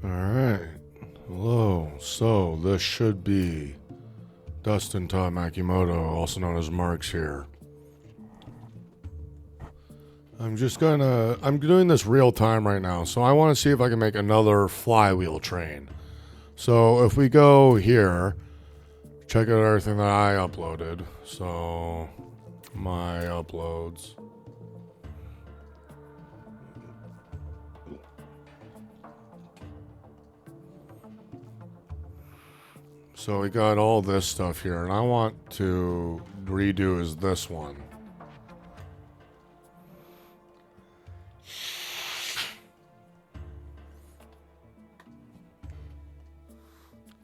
Alright. Hello. So, this should be Dustin Todd Makimoto, also known as Marks here. I'm doing this real time right now, so I want to see if I can make another flywheel train. So, if we go here, check out everything that I uploaded. So, my uploads. So we got all this stuff here, and I want to redo is this one.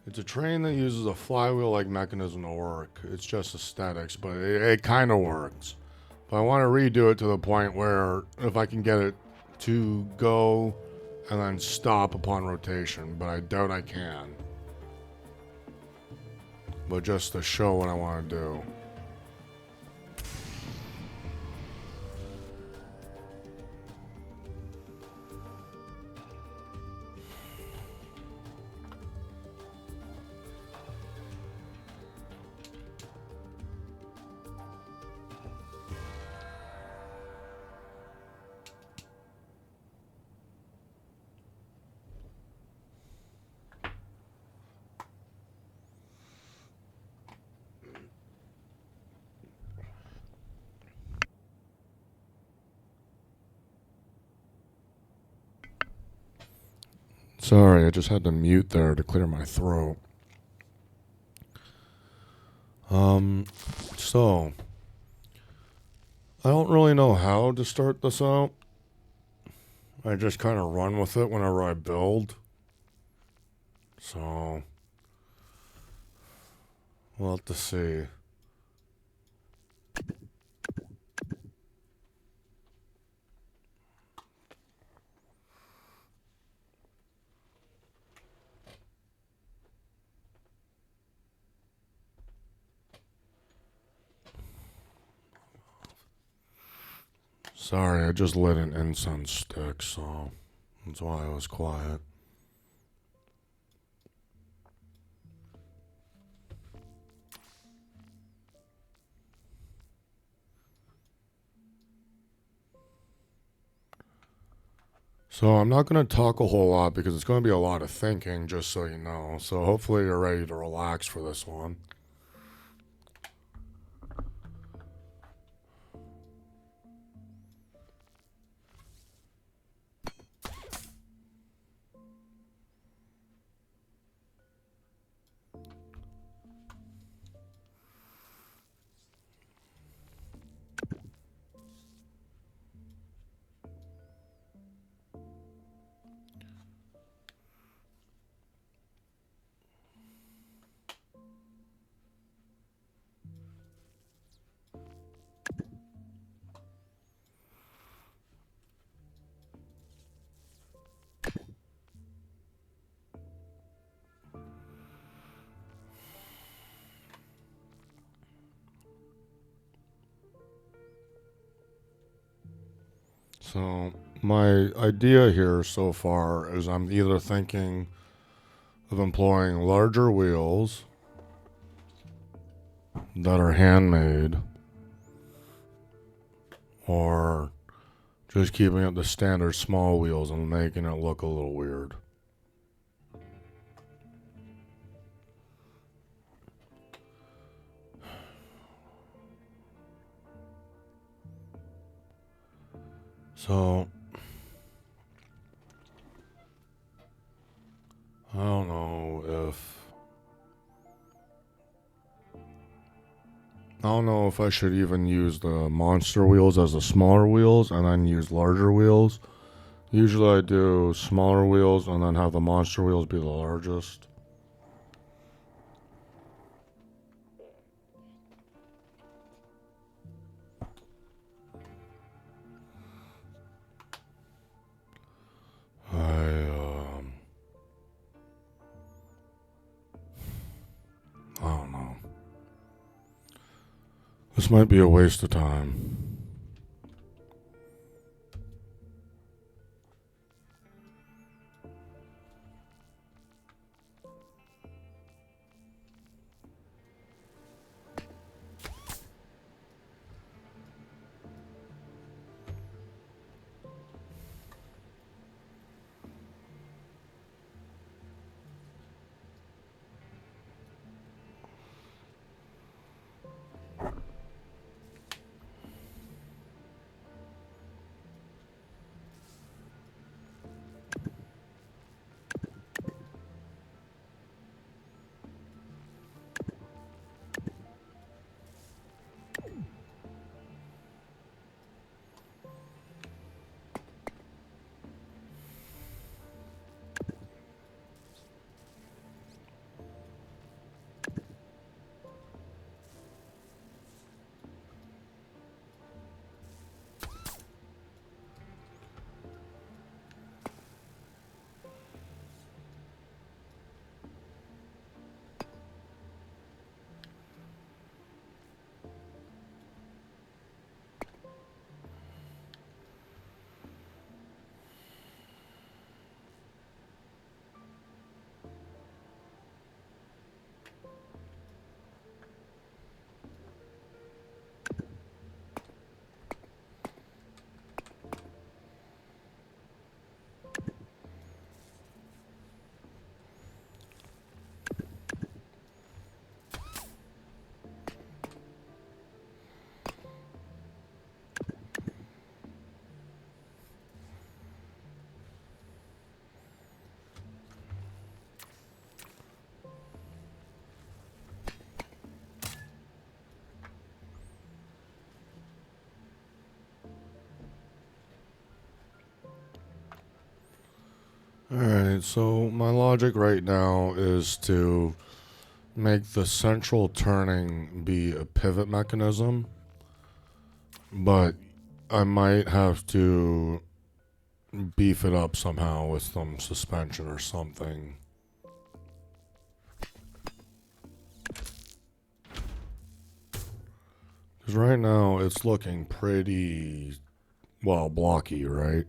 It's a train that uses a flywheel-like mechanism to work. It's just aesthetics, but it kind of works. But I want to redo it to the point where if I can get it to go and then stop upon rotation, but I doubt I can. But just to show what I want to do. Sorry, I just had to mute there to clear my throat. So I don't really know how to start this out. I just kind of run with it whenever I build. So we'll have to see. Sorry, I just lit an incense stick, so that's why I was quiet. So I'm not going to talk a whole lot because it's going to be a lot of thinking, just so you know. So hopefully you're ready to relax for this one. So my idea here so far is I'm either thinking of employing larger wheels that are handmade or just keeping it the standard small wheels and making it look a little weird. So I don't know if I should even use the monster wheels as the smaller wheels and then use larger wheels. Usually I do smaller wheels and then have the monster wheels be the largest. I don't know. This might be a waste of time. Alright, so my logic right now is to make the central turning be a pivot mechanism, but I might have to beef it up somehow with some suspension or something. Because right now it's looking pretty, well, blocky, right?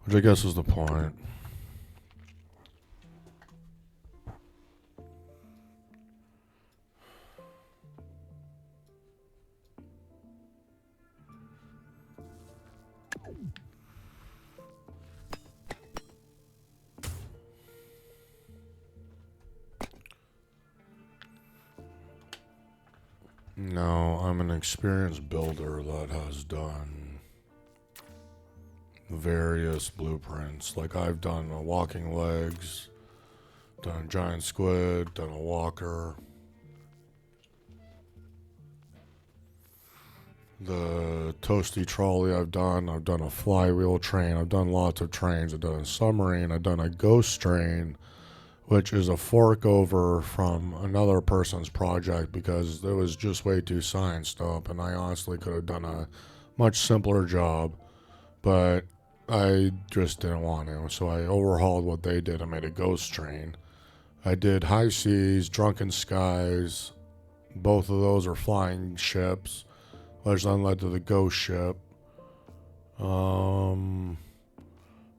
Which I guess is the point. No, I'm an experienced builder that has done various blueprints. Like I've done a walking legs, done a giant squid, done a walker. The toasty trolley I've done a flywheel train, I've done lots of trains, I've done a submarine, I've done a ghost train, which is a fork over from another person's project because it was just way too scienced up, and I honestly could have done a much simpler job, but I just didn't want to, so I overhauled what they did and made a ghost train. I did High Seas, Drunken Skies, both of those are flying ships, which then led to the ghost ship.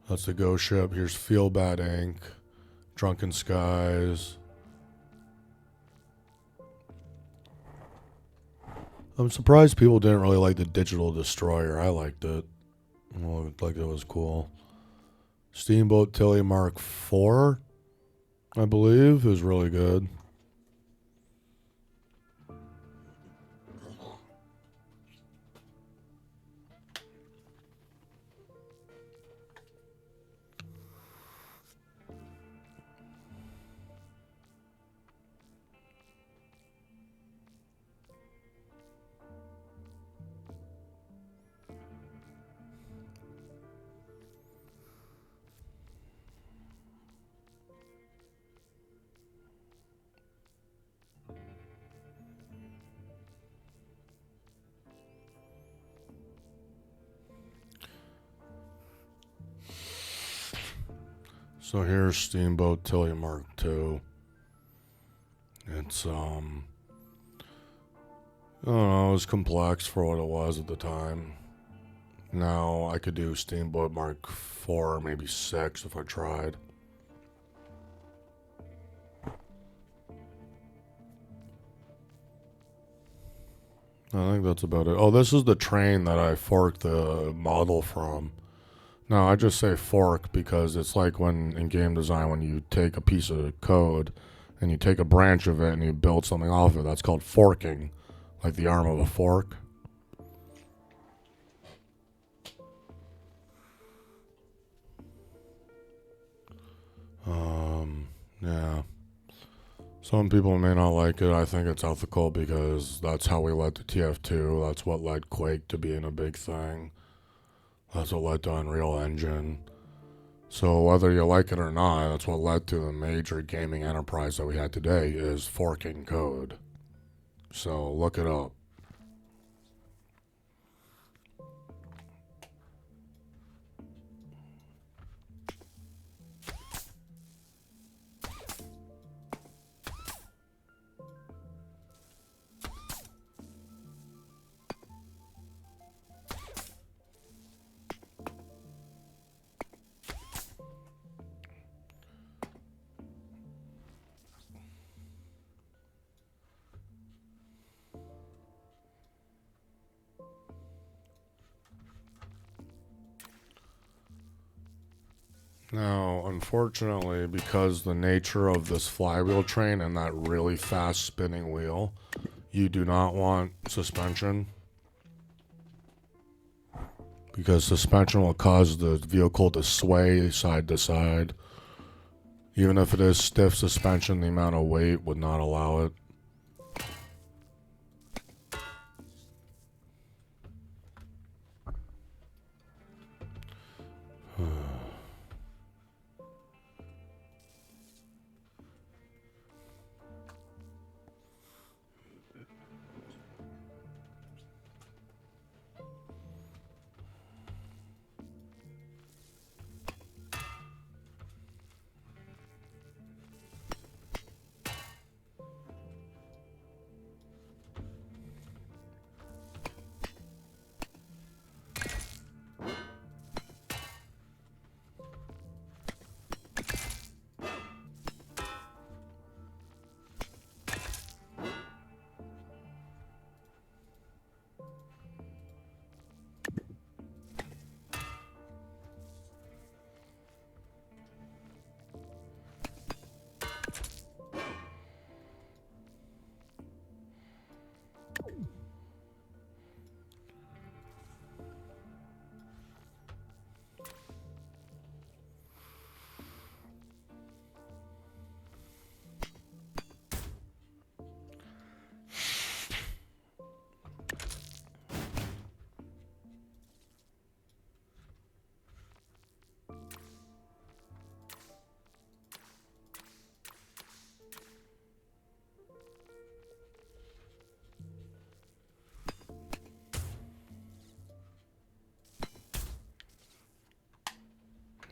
That's the ghost ship. Here's Feel Bad Inc., Drunken Skies. I'm surprised people didn't really like the Digital Destroyer. I liked it. I looked like it was cool. Steamboat Tilly Mark IV, I believe, is really good. So here's Steamboat Tilly Mark II. It's, I don't know, it was complex for what it was at the time. Now I could do Steamboat Mark IV or maybe 6 if I tried. I think that's about it. Oh, this is the train that I forked the model from. No, I just say fork because it's like when in game design when you take a piece of code and you take a branch of it and you build something off of it. That's called forking, like the arm of a fork. Yeah. Some people may not like it. I think it's ethical because that's how we led to TF2. That's what led Quake to being a big thing. That's what led to Unreal Engine. So whether you like it or not, that's what led to the major gaming enterprise that we had today is forking code. So look it up. Now, unfortunately, because the nature of this flywheel train and that really fast spinning wheel, you do not want suspension. Because suspension will cause the vehicle to sway side to side. Even if it is stiff suspension, the amount of weight would not allow it.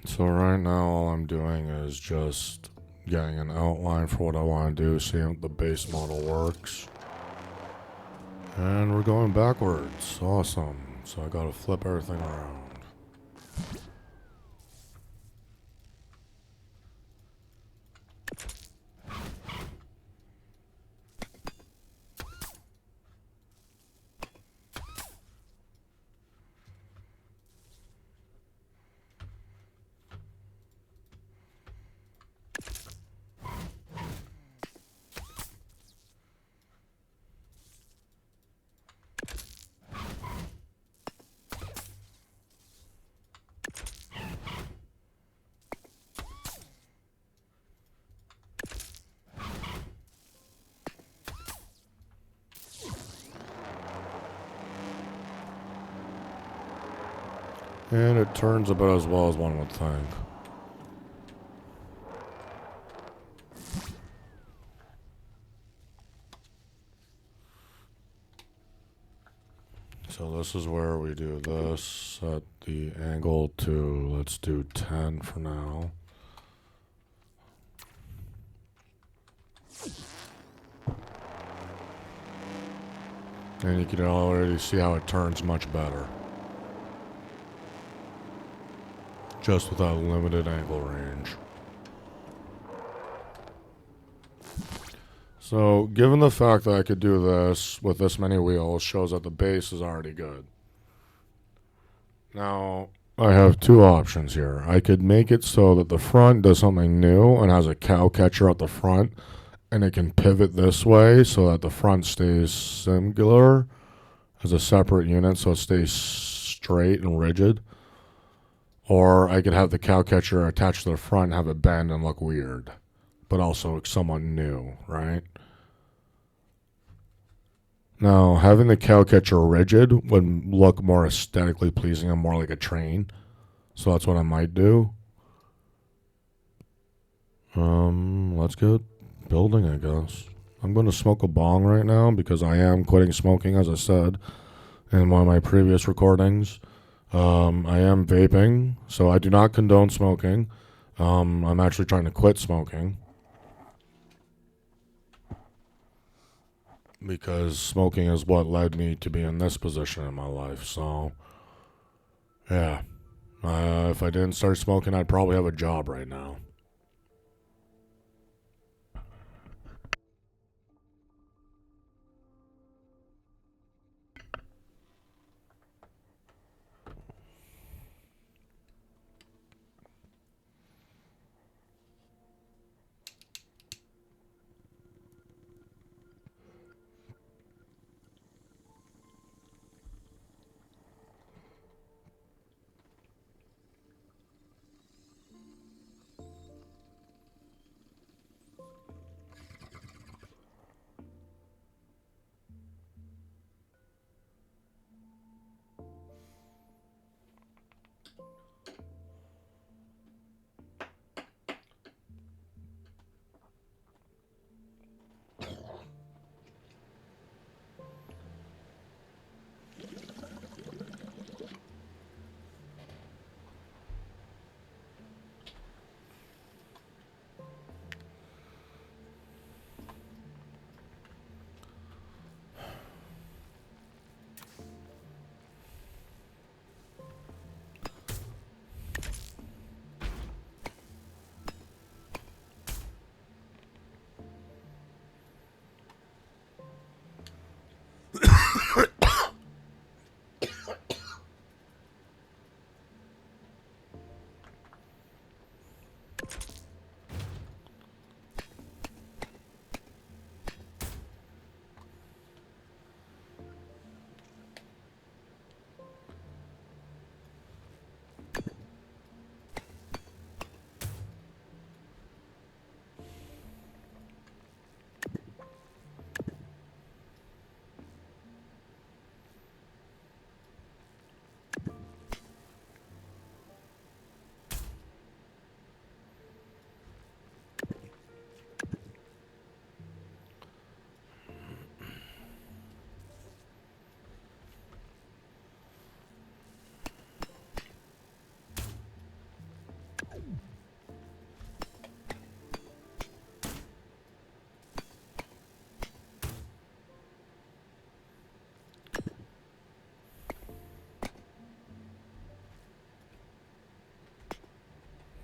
So right now all I'm doing is just getting an outline for what I want to do, seeing if the base model works. And we're going backwards. Awesome. So I gotta flip everything around. And it turns about as well as one would think. So this is where we do this, set the angle to, let's do 10 for now. And you can already see how it turns much better. Just with that limited angle range. So, given the fact that I could do this with this many wheels, shows that the base is already good. Now, I have two options here. I could make it so that the front does something new and has a cow catcher at the front, and it can pivot this way so that the front stays singular as a separate unit, so it stays straight and rigid. Or I could have the cow catcher attached to the front and have it bend and look weird, but also somewhat new, right? Now, having the cow catcher rigid would look more aesthetically pleasing and more like a train, so that's what I might do. Let's get building, I guess. I'm going to smoke a bong right now because I am quitting smoking, as I said in one of my previous recordings. I am vaping, so I do not condone smoking. I'm actually trying to quit smoking because smoking is what led me to be in this position in my life. So, yeah. If I didn't start smoking, I'd probably have a job right now.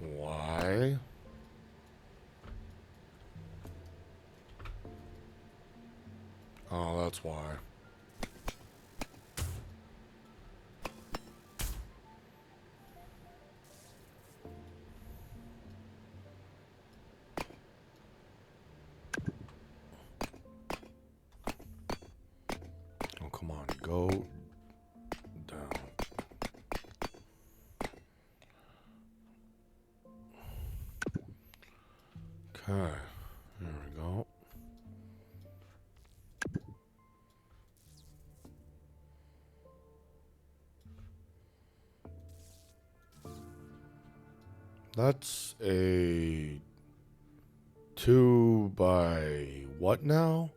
Why? Oh, that's why. Oh, come on. Go down. Okay. There we go. That's a 2 by what now?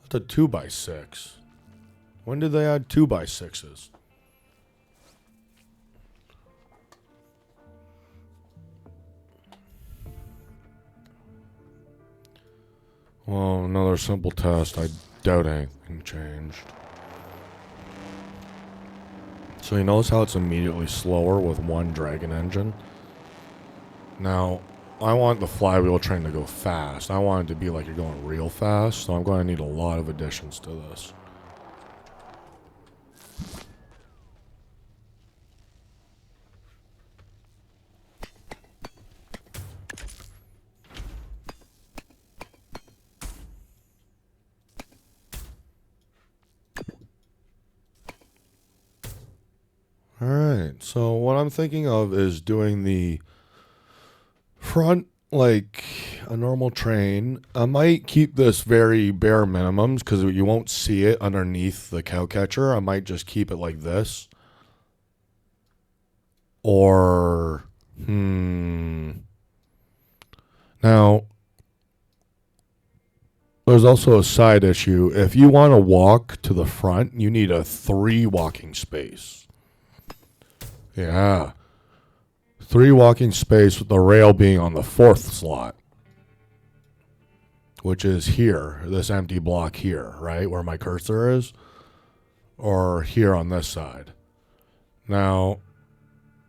That's a 2 by 6. When did they add 2 by 6s? Well, another simple test. I doubt anything changed. So you notice how it's immediately slower with one dragon engine? Now, I want the flywheel train to go fast. I want it to be like you're going real fast, so I'm going to need a lot of additions to this. Alright, so what I'm thinking of is doing the front like a normal train. I might keep this very bare minimums because you won't see it underneath the cow catcher. I might just keep it like this. Or, Now, there's also a side issue. If you want to walk to the front, you need a 3 walking space. Yeah. 3 walking space with the rail being on the 4th slot. Which is here, this empty block here, right? Where my cursor is. Or here on this side. Now,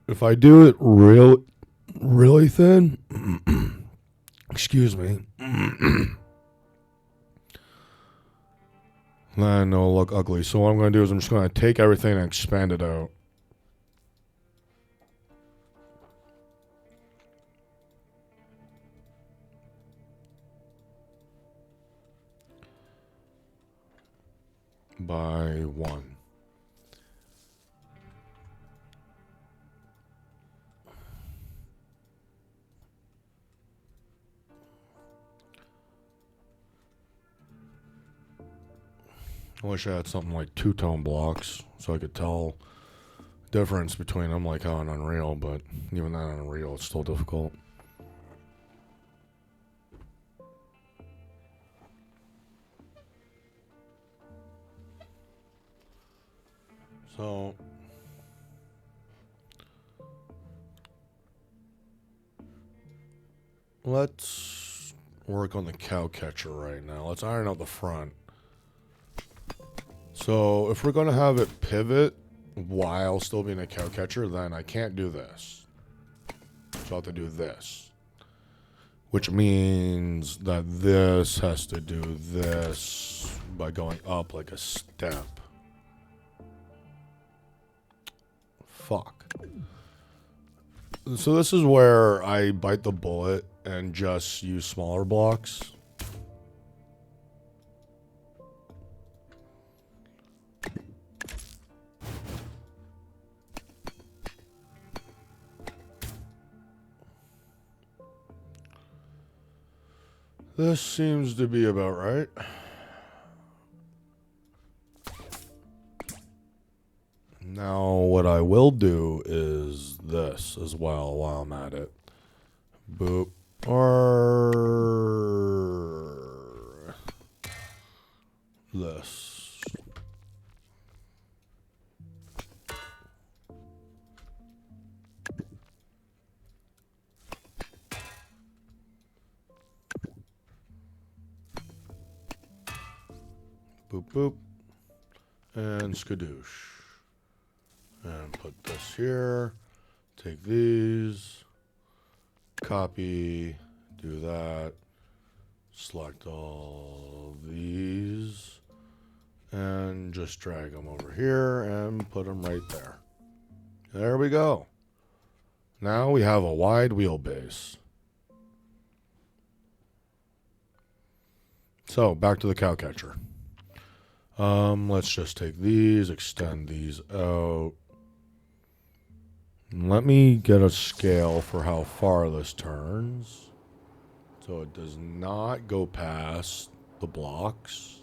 if I do it really thin, excuse me, then it'll look ugly. So what I'm going to do is I'm just going to take everything and expand it out. By 1. I wish I had something like 2-tone blocks so I could tell the difference between them like on Unreal, but even that on Unreal, it's still difficult. So let's work on the cow catcher right now. Let's iron out the front. So if we're going to have it pivot while still being a cow catcher, then I can't do this. So I'll have to do this. Which means that this has to do this by going up like a step. Fuck. So this is where I bite the bullet and just use smaller blocks. This seems to be about right. Now, what I will do is this as well while I'm at it. Boop. Or this. Boop, boop. And skadoosh. And put this here. Take these, copy, do that, select all these, and just drag them over here and put them right there. There we go. Now we have a wide wheelbase. So back to the cow catcher. Let's just take these, extend these out. Let me get a scale for how far this turns. So it does not go past the blocks.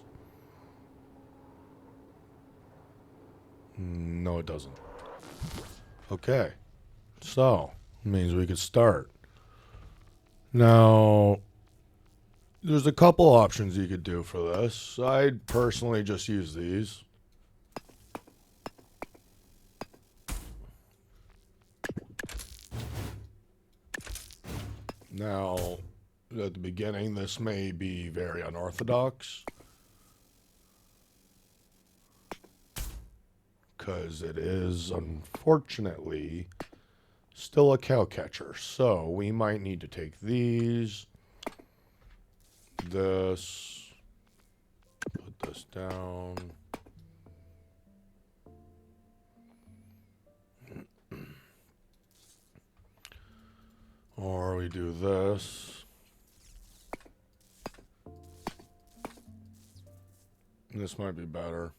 No, it doesn't. Okay. So, means we could start. Now, there's a couple options you could do for this. I'd personally just use these. Now, at the beginning, this may be very unorthodox, because it is, unfortunately, still a cow catcher. So we might need to take these, this, put this down. Or we do this. This might be better.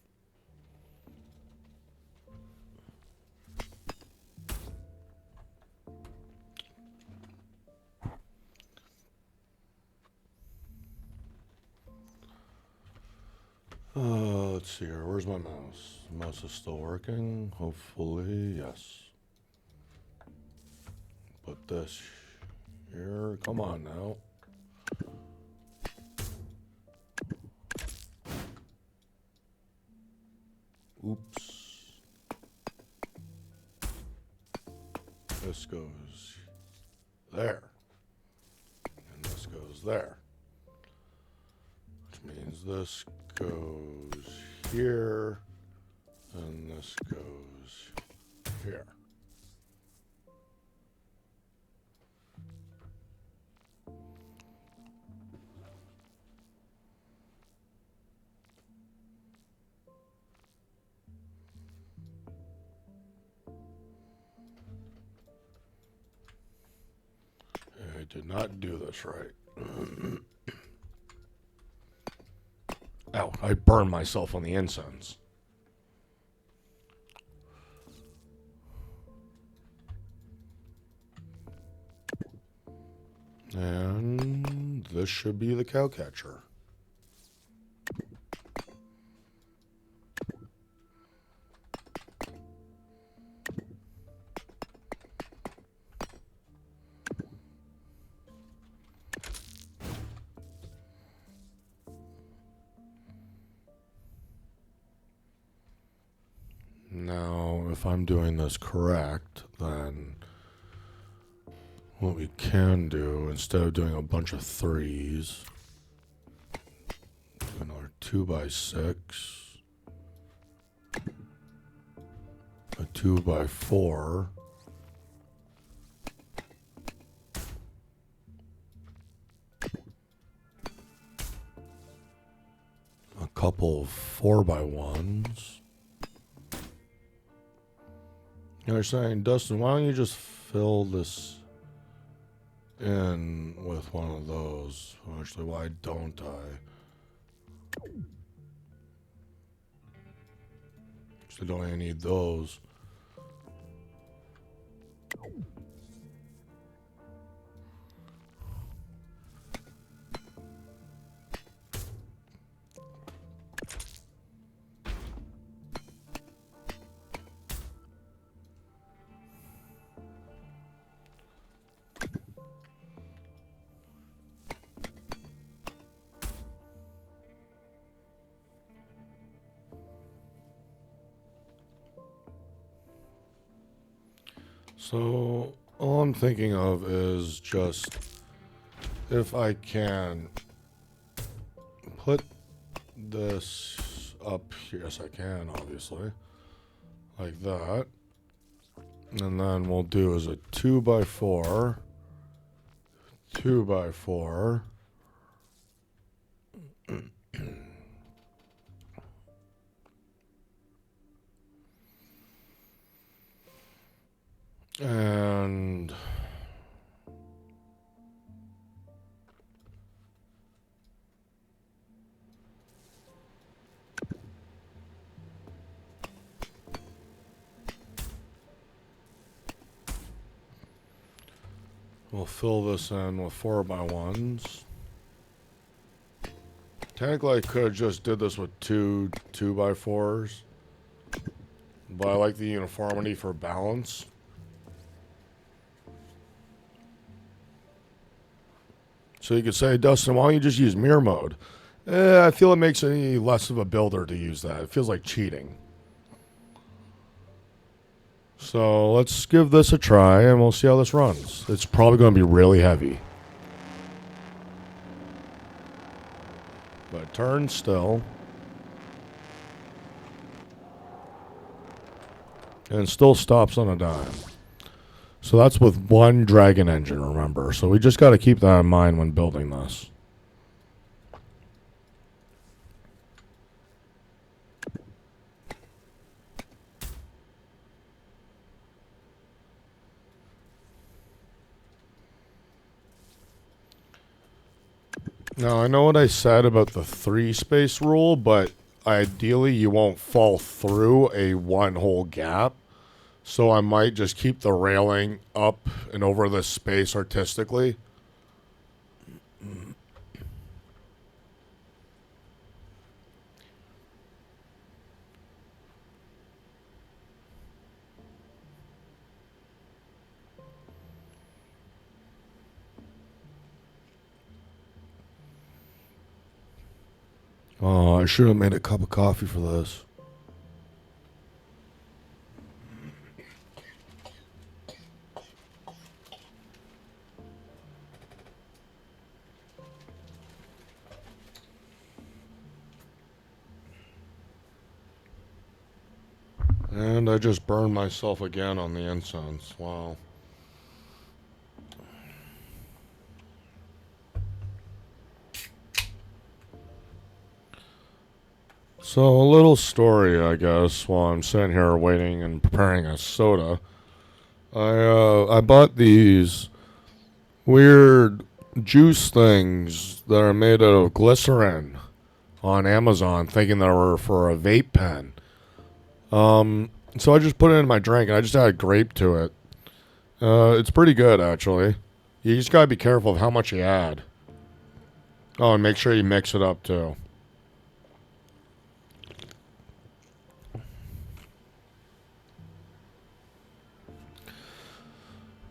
Let's see here. Where's my mouse? The mouse is still working. Hopefully, yes. Put this here. Come on now. Oops. This goes there. And this goes there. Which means this goes here. And this goes here. I did not do this right. Ow, I burned myself on the incense. And this should be the cow catcher. Now, if I'm doing this correct, then what we can do, instead of doing a bunch of threes, do another 2x6, a 2x4, a couple of 4x1s. You're saying, Dustin, why don't you just fill this in with one of those? Actually, why don't I? Actually, don't even need those. So all I'm thinking of is just if I can put this up here. Yes, I can, obviously. Like that. And then we'll do is a 2x4, 2x4. And we'll fill this in with 4x1s. Technically, I could have just did this with two 2x4s, but I like the uniformity for balance. So you could say, Dustin, why don't you just use mirror mode? I feel it makes any less of a builder to use that. It feels like cheating. So let's give this a try and we'll see how this runs. It's probably going to be really heavy. But turn still. And it still stops on a dime. So that's with one Dragon engine, remember. So we just got to keep that in mind when building this. Now, I know what I said about the 3-space rule, but ideally you won't fall through a one-hole gap. So I might just keep the railing up and over this space artistically. Oh, I should have made a cup of coffee for this. And I just burned myself again on the incense. Wow. So a little story, I guess, while I'm sitting here waiting and preparing a soda. I bought these weird juice things that are made out of glycerin on Amazon, thinking they were for a vape pen. So I just put it in my drink, and I just added grape to it. It's pretty good, actually. You just gotta be careful of how much you add. Oh, and make sure you mix it up, too.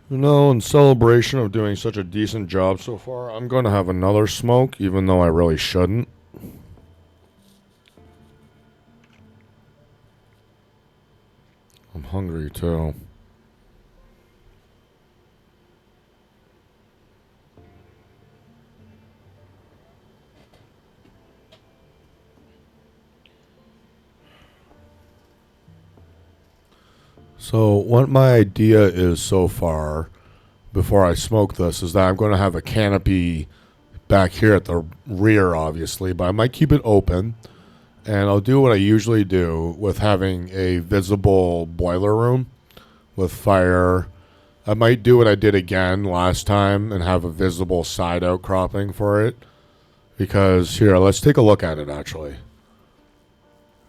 You know, in celebration of doing such a decent job so far, I'm going to have another smoke, even though I really shouldn't. I'm hungry, too. So, what my idea is so far, before I smoke this, is that I'm going to have a canopy back here at the rear, obviously, but I might keep it open. And I'll do what I usually do with having a visible boiler room with fire. I might do what I did again last time and have a visible side outcropping for it. Because here, let's take a look at it actually.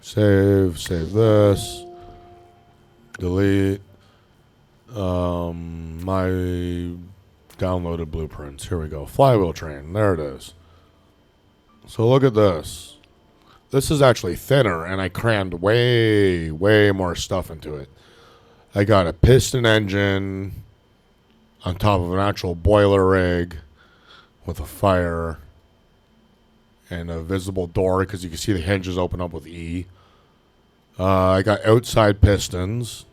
Save this. Delete my downloaded blueprints. Here we go. Flywheel train. There it is. So look at this. This is actually thinner, and I crammed way, way more stuff into it. I got a piston engine on top of an actual boiler rig with a fire and a visible door because you can see the hinges open up with E. I got outside pistons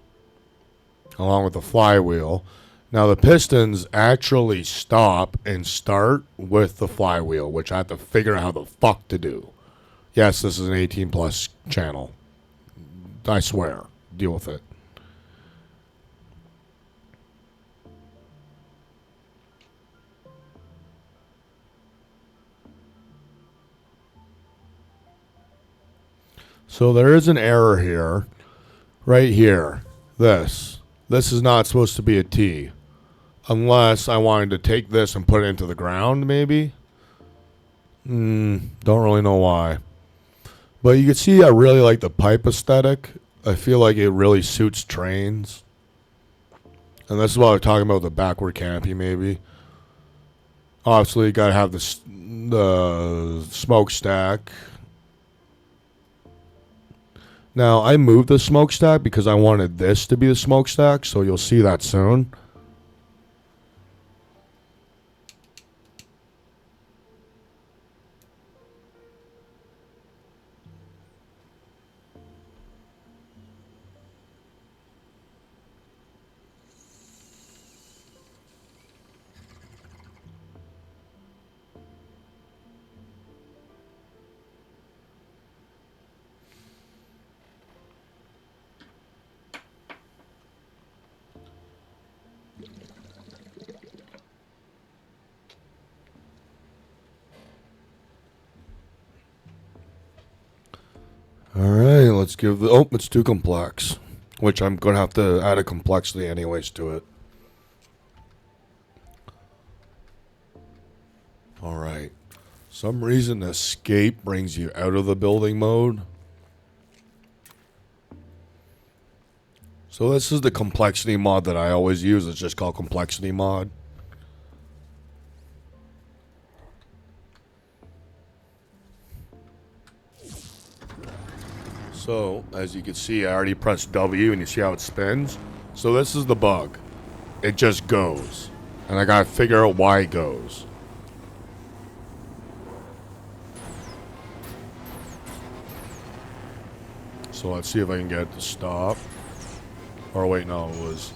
along with the flywheel. Now, the pistons actually stop and start with the flywheel, which I have to figure out how the fuck to do. Yes, this is an 18-plus channel. I swear. Deal with it. So there is an error here. Right here. This. This is not supposed to be a T. Unless I wanted to take this and put it into the ground, maybe? Don't really know why. But you can see I really like the pipe aesthetic. I feel like it really suits trains. And this is what I'm talking about, the backward canopy, maybe. Obviously, you gotta have the smokestack. Now, I moved the smokestack because I wanted this to be the smokestack, so you'll see that soon. Alright, let's give the... Oh, it's too complex. Which I'm going to have to add a complexity anyways to it. Alright. Some reason escape brings you out of the building mode. So this is the complexity mod that I always use. It's just called complexity mod. So, as you can see, I already pressed W and you see how it spins. So this is the bug. It just goes. And I gotta figure out why it goes. So let's see if I can get it to stop. Or wait, no, it was...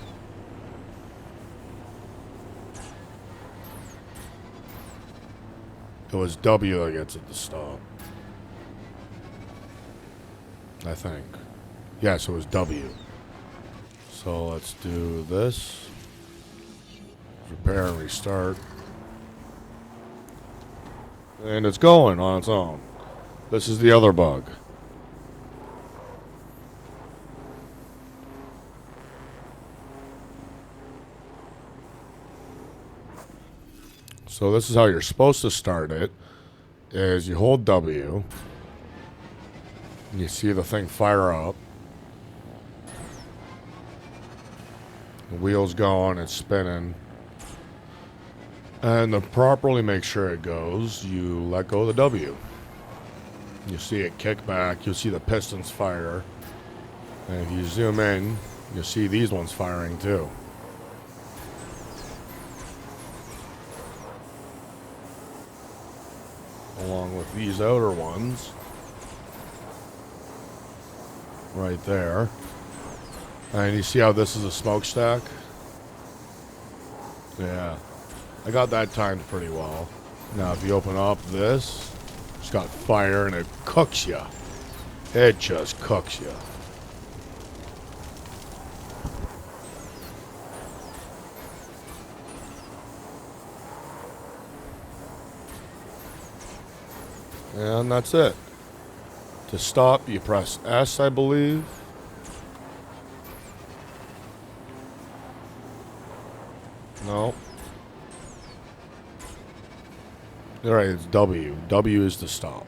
It was W that gets it to stop. I think. Yes, it was W. So let's do this. Repair and restart. And it's going on its own. This is the other bug. So this is how you're supposed to start it. Is you hold W. And you see the thing fire up. The wheel's going, it's spinning. And to properly make sure it goes, you let go of the W. You see it kick back, you'll see the pistons fire. And if you zoom in, you'll see these ones firing too. Along with these outer ones. Right there. And you see how this is a smokestack? Yeah. I got that timed pretty well. Now if you open up this, it's got fire and it cooks you. It just cooks you. And that's it. To stop, you press S, I believe. No. Alright, it's W. W is to stop.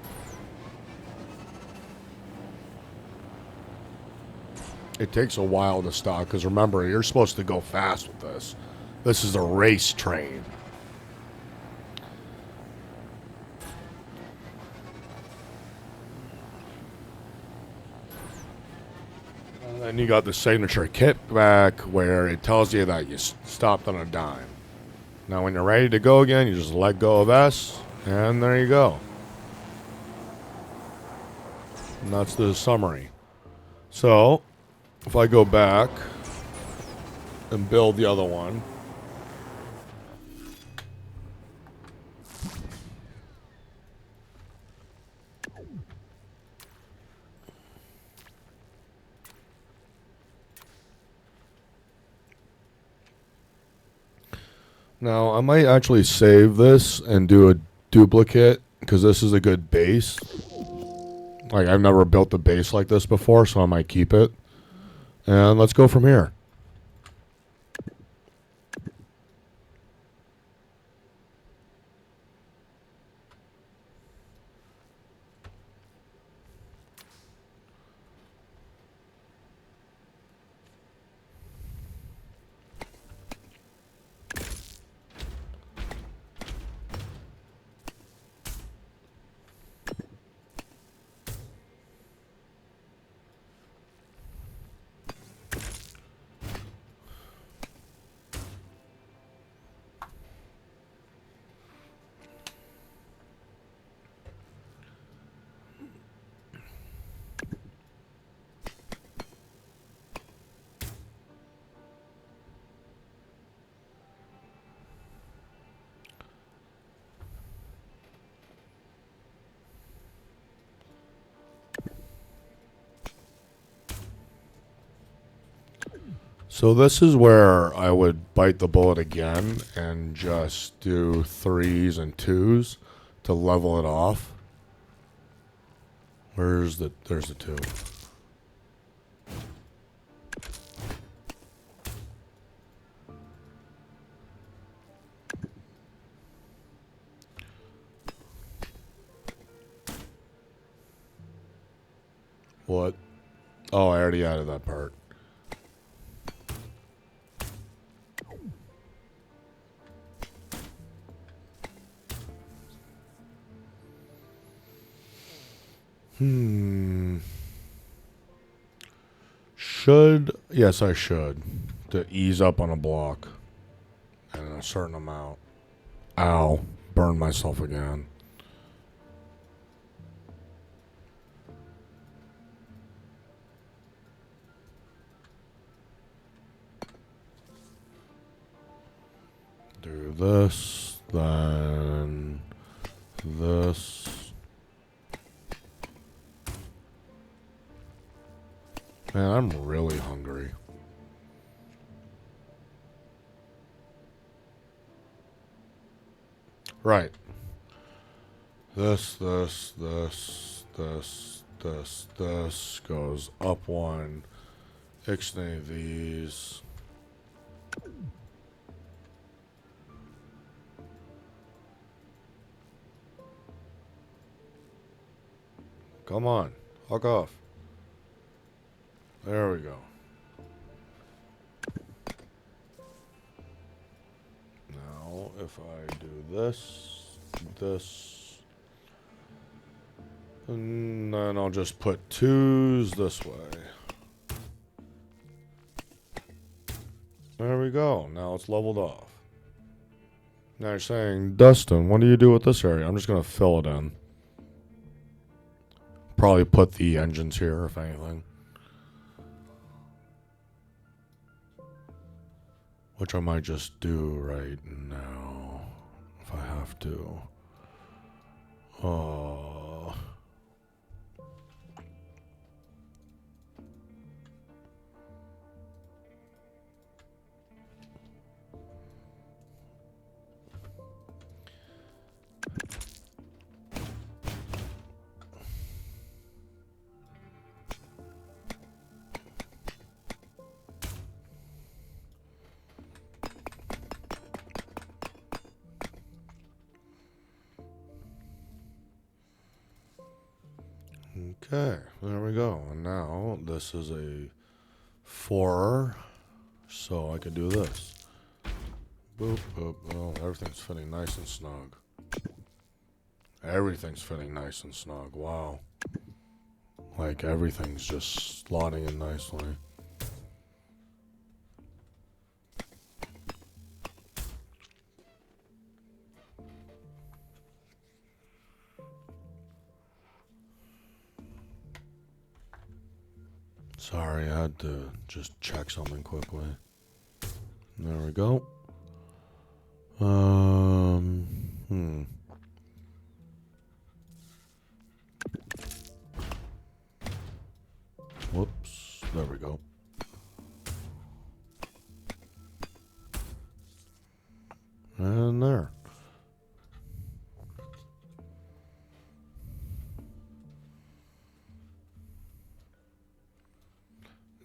It takes a while to stop, because remember, you're supposed to go fast with this. This is a race train. And you got the signature kickback where it tells you that you stopped on a dime. Now when you're ready to go again, you just let go of S, and there you go. And that's the summary. So, if I go back and build the other one. Now, I might actually save this and do a duplicate, because this is a good base. Like, I've never built a base like this before, so I might keep it. And let's go from here. So this is where I would bite the bullet again and just do 3s and 2s to level it off. There's the 2. What? Oh, I already added that part. Yes, I should. To ease up on a block. And a certain amount. Ow. Burned myself again. Do this, then this. Man, I'm really hungry. Right. This goes up 1. Ixnay these. Come on. Fuck off. There we go. Now, if I do this, and then I'll just put 2s this way. There we go. Now it's leveled off. Now you're saying, Dustin, what do you do with this area? I'm just going to fill it in. Probably put the engines here, if anything. Which I might just do right now. If I have to. Okay, there we go. And now this is a 4, so I could do this. Boop, boop. Oh, everything's fitting nice and snug. Everything's fitting nice and snug. Wow. Like everything's just slotting in nicely. Sorry, I had to just check something quickly. There we go. Whoops. There we go. And there.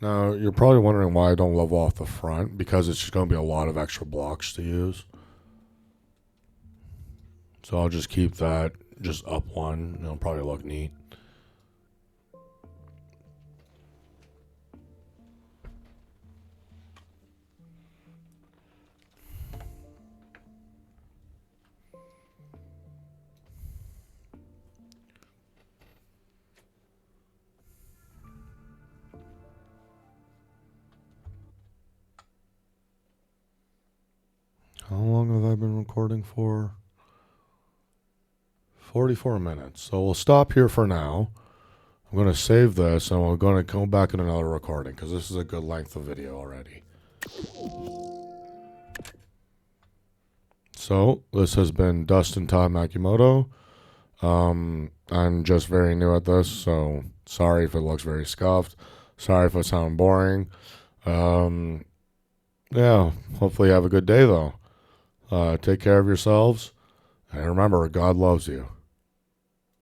Now, you're probably wondering why I don't level off the front, because it's just going to be a lot of extra blocks to use. So I'll just keep that just up one. It'll probably look neat. How long have I been recording for? 44 minutes. So we'll stop here for now. I'm going to save this and we're going to come back in another recording because this is a good length of video already. So this has been Dustin Todd Makimoto. I'm just very new at this, so sorry if it looks very scuffed. Sorry if I sound boring. Yeah, hopefully you have a good day though. Take care of yourselves. And remember, God loves you.